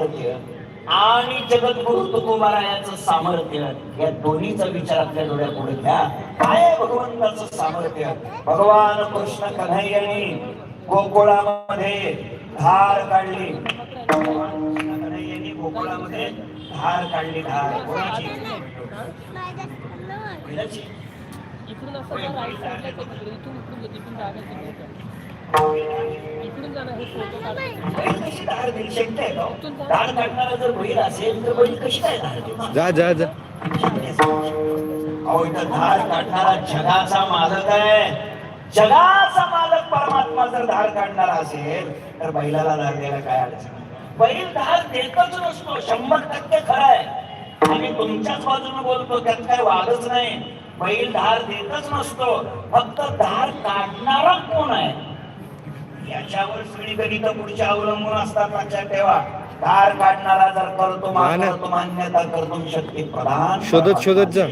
आणि जगद्गुरु तुकोबारायाचं सामर्थ्य, या दोन्हीचा विचार आपल्या डोळ्यापुढे घ्या. काय आहे भगवंताचं सामर्थ्य? भगवान कृष्ण कन्हैयाने गोकुळामध्ये धार काढली. भगवान कृष्ण कन्हैयाने गोकुळामध्ये धार काढली. धार कोणाची? बैलाची. इकडून असं राईट साईडला इथून इकडून जागा इकडून जाणं हे फोटो कशी धार देऊ शकते का? धार काढणारा जर बैल असेल तर बैल कशी काय धार देऊ? जा जा जा. अहो इथं धार काढणारा जगाचा मालक आहे. जगाचा मालक परमात्मा जर धार काढणारा असेल तर बैलाला धार द्यायला काय अडचण? बैल धार देतच नसतो. 100% खरं आहे. आम्ही तुमच्याच बाजूने बोलतो, त्यात काय वादच नाही. बैल धार देतच नसतो. फक्त धार काढणारा कोण आहे याच्यावर सगळी गणित पुढच्या अवलंबून असतात. लक्षात ठेवा. धार काढणारा जर करतो मान्यता करतो शक्ती प्रधान शोधत शोधत जा.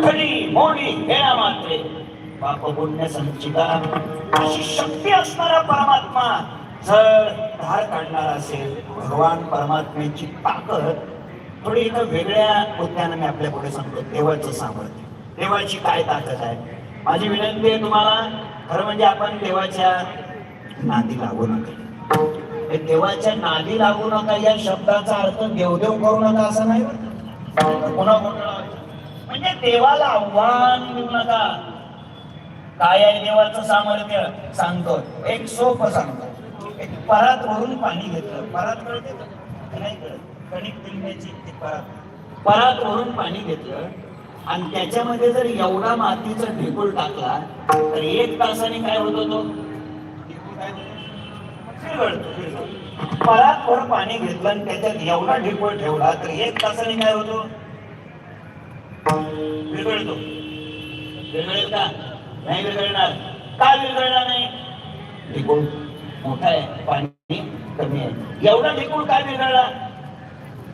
खडी मोडी हेळा मात्रे पाप पुण्य संचिता अशी शक्ती असणारा परमात्मा जर धार काढणारा असेल, भगवान परमात्म्याची ताकद थोडी इथं वेगळ्या मुद्द्यानं मी आपल्या पुढे सांगतो. देवाचं सामर्थ्य, देवाची काय ताकद आहे. माझी विनंती आहे तुम्हाला, खरं म्हणजे आपण देवाच्या नादी लागू नका. देवाच्या नादी लागू नका या शब्दाचा अर्थ देवदेव करू नका असं नाही. पुन्हा म्हणजे देवाला आव्हान देऊ नका. काय आहे देवाचं सामर्थ्य सांगतो. एक सोपं सांगतो. एक परात भरून पाणी घेतलं. परात कळते नाही कळत? कणिक पिळण्याची परात भरून पाणी घेतलं आणि त्याच्यामध्ये जर एवढा मातीचा ढेकूळ टाकला तर 1 तासाने काय होतो? तो परात भर पाणी घेतलं आणि त्याच्यात एवढा ढेकूळ ठेवला तर 1 तासाने काय होतो? विरघळतो. विरघळेल का? नाही विरघळणार. का विरघळणार नाही? ढेकूळ मोठा आहे, पाणी कमी आहे. एवढा ढेकूळ काय विरघळला?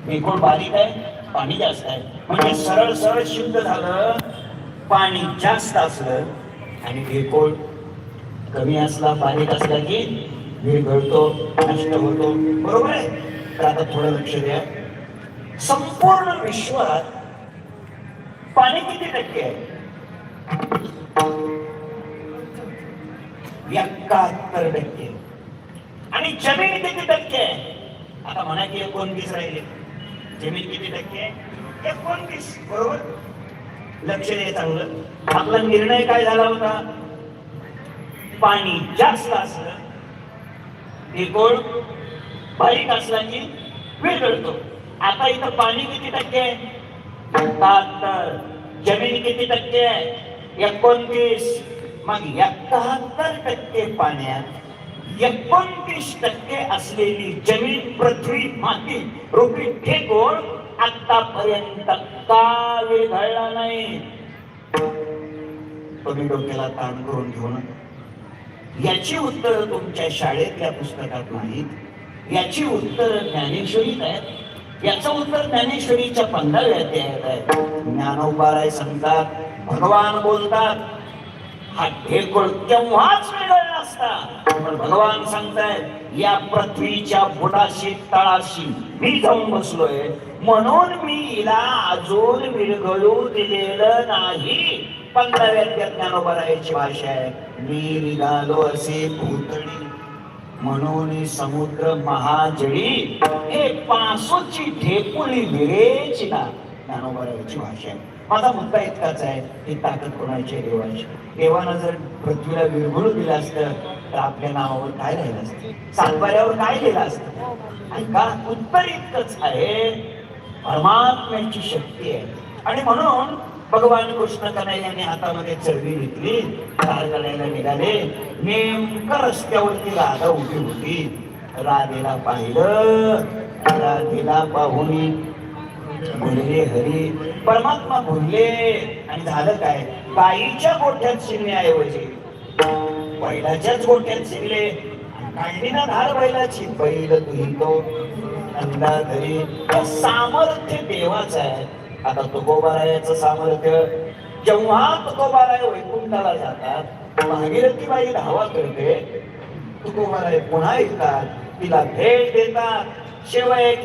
ढेकूळ बारीक आहे, पाणी जास्त आहे. म्हणजे सरळ सरळ सिद्ध झालं, पाणी जास्त असलं आणि ढेकूळ कमी असला, बारीक असला की विरघळतो, नष्ट होतो. बरोबर आहे? तर आता थोडं लक्ष द्या. संपूर्ण विश्वात पाणी किती टक्के आहे? 71%. आणि जमीन किती टक्के आहे? आता म्हणा की 29 राहिले. जमीन किती टक्के आहे? 29. बरोबर? लक्ष द्या चांगलं. आपला निर्णय काय झाला होता? पाणी जास्त असलं, ढेकूळ बारीक असला की विरघळतो. आता इथं पाणी किती टक्के आहे? 71. जमीन किती टक्के आहे? 29. मग 71% पाण्यात 29% असलेली जमीन, पृथ्वी, माती रूपी ढेकूळ आतापर्यंत का विरघळला नाही? तुम्ही डोक्याला ताण करून घेऊ नका. याची उत्तर तुमच्या शाळेतल्या पुस्तकात नाहीत. याची उत्तर ज्ञानेश्वरीत आहेत. याचं उत्तर ज्ञानेश्वरीच्या 15व्या अध्यायात आहे. ज्ञानोबाराय सांगतात, भगवान बोलतात, हा ढेकूळ केव्हाच विरघळला असता. पण भगवान सांगतायत, या पृथ्वीच्या बुडाशी तळाशी मी जाऊन बसलोय म्हणून मी हिला अजून विरघळू दिलेलं नाही. 15व्या अध्यायात ज्ञानोबारायाची भाषा आहे. मी निघालो असे भूतळी म्हणून समुद्र महाजळी, हे पासूची ढेकुळी विरेची ना. ज्ञानोबारायाची भाषा आहे. माझा मुद्दा इतकाच आहे, ही ताकद कोणाची? देवाची. देवानं जर पृथ्वीला विरघळू दिलं असतं तर आपल्या नावावर काय राहिलं असतं? सातबाऱ्यावर काय लिहिलं असतं? ऐका, उत्तर इतकंच आहे, परमात्म्याची शक्ती आहे. आणि म्हणून भगवान कृष्ण कन्हैयाने हातामध्ये चरबी घेतली, धार काढायला निघाले. नेमकं रस्त्यावरती राधा उभी होती. राधेला पाहिलं, राधेला पाहून बोलले हरी. परमात्मा बोलले आणि झालं काय? गाईच्या गोठ्यात शिरण्याऐवजी बैलाच्याच गोठ्यात शिरले. काढली ना धार बैलाची. बैल तुहितो अंधाधरी. सामर्थ्य देवाचं आहे. आता तुकोबारायाचं सामर्थ्य, जेव्हा तुकोबाराय वैकुंठाला जातात, भागीरथीबाई धावा करते, तुकोबाराय पुन्हा येतात, तिला भेट देतात, शिवाय